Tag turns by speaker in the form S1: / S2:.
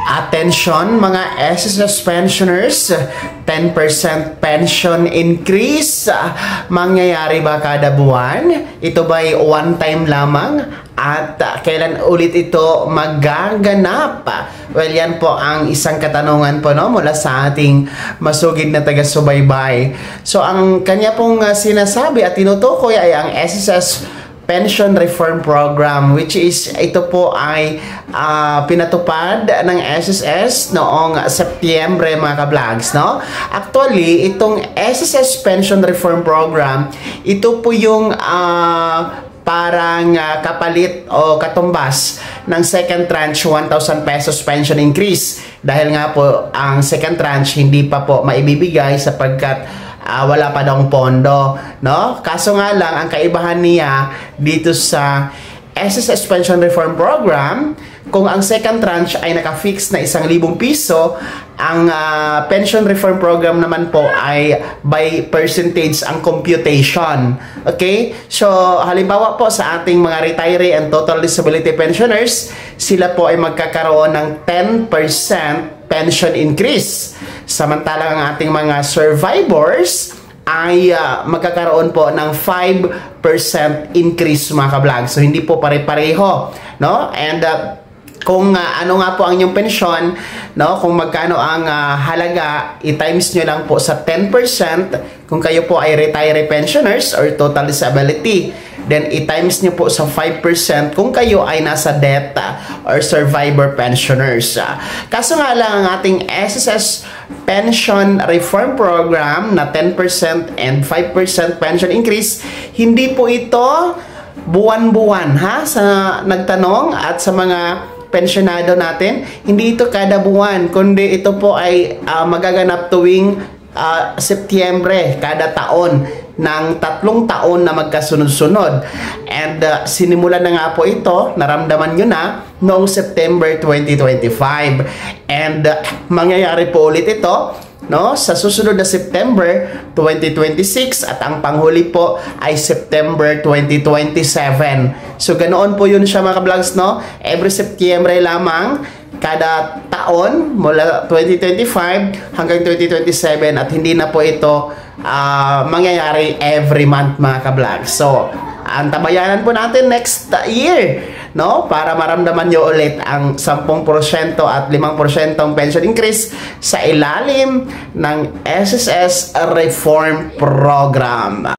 S1: Attention mga SSS pensioners, 10% pension increase mangyayari ba kada buwan? Ito ba'y one time lamang? At kailan ulit ito magaganap? Well, yan po ang isang katanungan po mula sa ating masugid na taga-subaybay. So, ang kanya pong sinasabi at tinutukoy ay ang SSS Pension Reform Program, which is ito po ay pinatupad ng SSS noong Setyembre mga ka-vlogs, no? Actually, itong SSS Pension Reform Program, ito po yung parang kapalit o katumbas ng second tranche 1,000 pesos pension increase. Dahil nga po, ang second tranche hindi pa po maibibigay sapagkat wala pa daw pondo, no? Kaso nga lang, ang kaibahan niya dito sa SSS Pension Reform Program, kung ang second tranche ay naka-fix na 1,000 piso, ang Pension Reform Program naman po ay by percentage ang computation. Okay? So, halimbawa po sa ating mga retiree and total disability pensioners, sila po ay magkakaroon ng 10% pension increase. Samantalang ang ating mga survivors ay magkakaroon po ng 5% increase mga ka-vlog. So, hindi po pare-pareho, no? And kung ano nga po ang inyong pensyon, no? Kung magkano ang halaga, i-times nyo lang po sa 10% kung kayo po ay retiree pensioners or total disability. Then, i-times nyo po sa 5% kung kayo ay nasa death or survivor pensioners. Kaso nga lang, ang ating SSS Pension Reform Program na 10% and 5% pension increase, hindi po ito buwan-buwan, ha? Sa nagtanong at sa mga pensionado natin, hindi ito kada buwan, kundi ito po ay magaganap tuwing Setyembre, kada taon, ng 3 taon na magkasunod-sunod. And sinimulan na nga po ito, naramdaman nyo na, noong September 2025. And mangyayari po ulit ito, no, sa susunod na September 2026 at ang panghuli po ay September 2027. So ganoon po yun siya mga ka-vlogs, no? Every September lamang kada taon mula 2025 hanggang 2027 at hindi na po ito mangyayari every month mga ka-vlogs. So antabayanan po natin next year, no? Para maramdaman nyo ulit ang 10% at 5% pension increase sa ilalim ng SSS Reform Program.